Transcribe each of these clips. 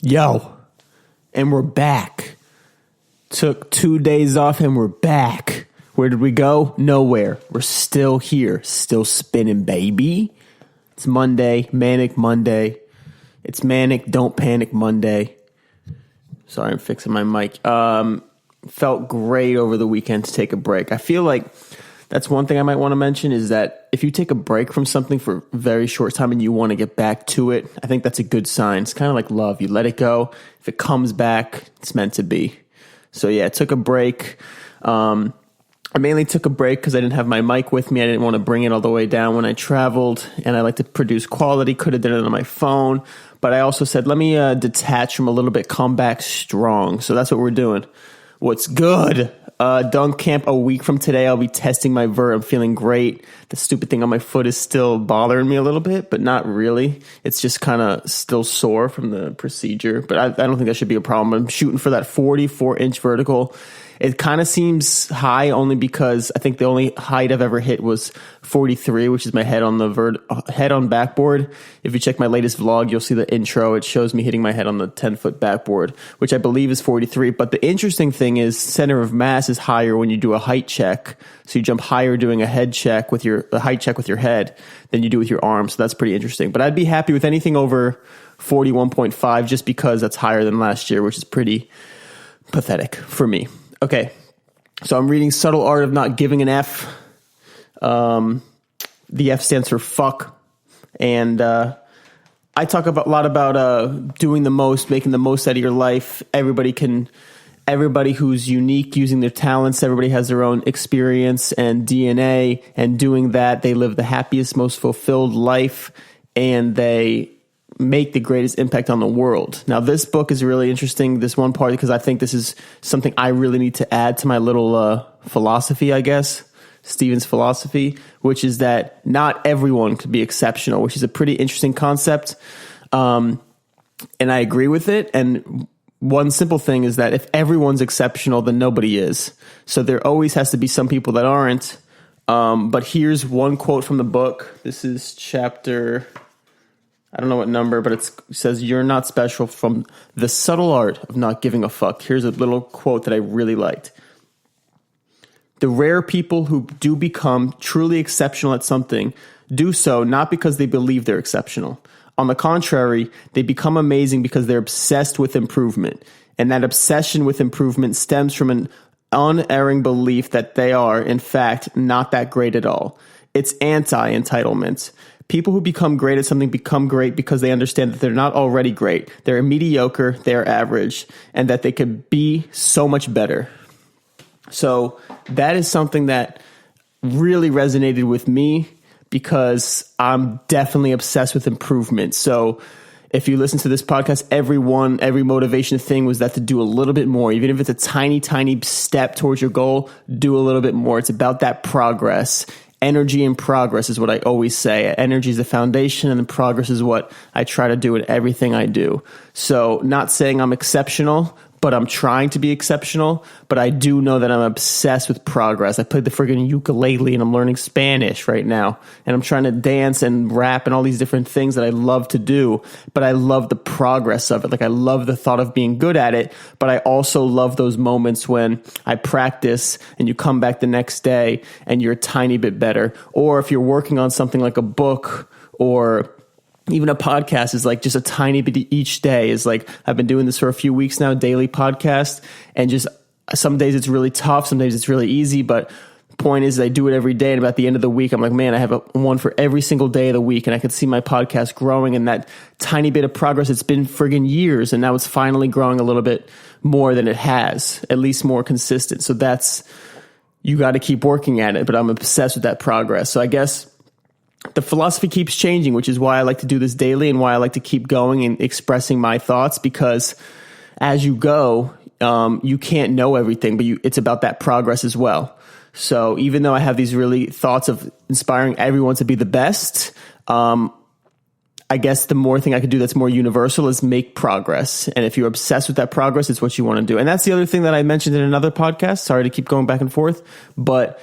Yo, and we're back. Took 2 days off and we're back. Where did we go? Nowhere. We're still here, still spinning, baby. It's Monday, Manic Monday. It's Manic Don't Panic Monday. Sorry, I'm fixing my mic. Felt great over the weekend to take a break. I feel like that's one thing I might want to mention is that if you take a break from something for a very short time and you want to get back to it, I think that's a good sign. It's kind of like love. You let it go. If it comes back, it's meant to be. So yeah, I took a break. I mainly took a break because I didn't have my mic with me. I didn't want to bring it all the way down when I traveled, and I like to produce quality. Could have done it on my phone, but I also said, let me detach from a little bit, come back strong. So that's what we're doing. What's good? Dunk camp a week from today. I'll be testing my vert. I'm feeling great. The stupid thing on my foot is still bothering me a little bit, but not really. It's just kind of still sore from the procedure, but I don't think that should be a problem. I'm shooting for that 44-inch vertical. It kind of seems high only because I think the only height I've ever hit was 43, which is my head on the head on backboard. If you check my latest vlog, you'll see the intro. It shows me hitting my head on the 10-foot backboard, which I believe is 43. But the interesting thing is center of mass is higher when you do a height check. So you jump higher doing a head check with a height check with your head than you do with your arms. So that's pretty interesting. But I'd be happy with anything over 41.5 just because that's higher than last year, which is pretty pathetic for me. Okay, so I'm reading Subtle Art of Not Giving an F. The F stands for fuck. And I talk a lot about doing the most, making the most out of your life. Everybody who's unique, using their talents, everybody has their own experience and DNA. And doing that, they live the happiest, most fulfilled life. And they make the greatest impact on the world. Now, this book is really interesting, this one part, because I think this is something I really need to add to my little philosophy, I guess, Stephen's philosophy, which is that not everyone could be exceptional, which is a pretty interesting concept. And I agree with it. And one simple thing is that if everyone's exceptional, then nobody is. So there always has to be some people that aren't. But here's one quote from the book. This is chapter, I don't know what number, but it says, "You're not special," from The Subtle Art of Not Giving a Fuck. Here's a little quote that I really liked. "The rare people who do become truly exceptional at something do so not because they believe they're exceptional. On the contrary, they become amazing because they're obsessed with improvement. And that obsession with improvement stems from an unerring belief that they are, in fact, not that great at all. It's anti-entitlement. People who become great at something become great because they understand that they're not already great. They're mediocre, they're average, and that they could be so much better." So that is something that really resonated with me because I'm definitely obsessed with improvement. So if you listen to this podcast, every motivation thing was that to do a little bit more. Even if it's a tiny, tiny step towards your goal, do a little bit more. It's about that progress. Energy and progress is what I always say. Energy is the foundation, and then progress is what I try to do in everything I do. So not saying I'm exceptional, but I'm trying to be exceptional. But I do know that I'm obsessed with progress. I played the friggin' ukulele and I'm learning Spanish right now. And I'm trying to dance and rap and all these different things that I love to do. But I love the progress of it. Like, I love the thought of being good at it. But I also love those moments when I practice and you come back the next day and you're a tiny bit better. Or if you're working on something like a book or even a podcast is like just a tiny bit each day. Is like, I've been doing this for a few weeks now, daily podcast, and just some days it's really tough, some days it's really easy, but the point is I do it every day, and about the end of the week, I'm like, man, I have one for every single day of the week, and I can see my podcast growing, and that tiny bit of progress, it's been friggin' years, and now it's finally growing a little bit more than it has, at least more consistent. So you got to keep working at it, but I'm obsessed with that progress. So I guess the philosophy keeps changing, which is why I like to do this daily and why I like to keep going and expressing my thoughts, because as you go, you can't know everything, but it's about that progress as well. So even though I have these really thoughts of inspiring everyone to be the best, I guess the more thing I could do that's more universal is make progress. And if you're obsessed with that progress, it's what you want to do. And that's the other thing that I mentioned in another podcast. Sorry to keep going back and forth, but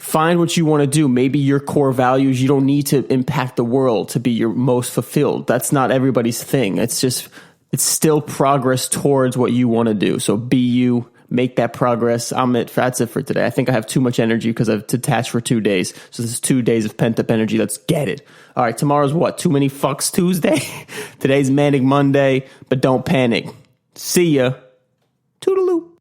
find what you want to do. Maybe your core values, you don't need to impact the world to be your most fulfilled. That's not everybody's thing. It's just It's still progress towards what you want to do. So be you, make that progress. That's it for today. I think I have too much energy because I've detached for 2 days. So this is 2 days of pent up energy. Let's get it. All right, tomorrow's what? Too many fucks Tuesday? Today's Manic Monday, but don't panic. See ya. Toodaloo.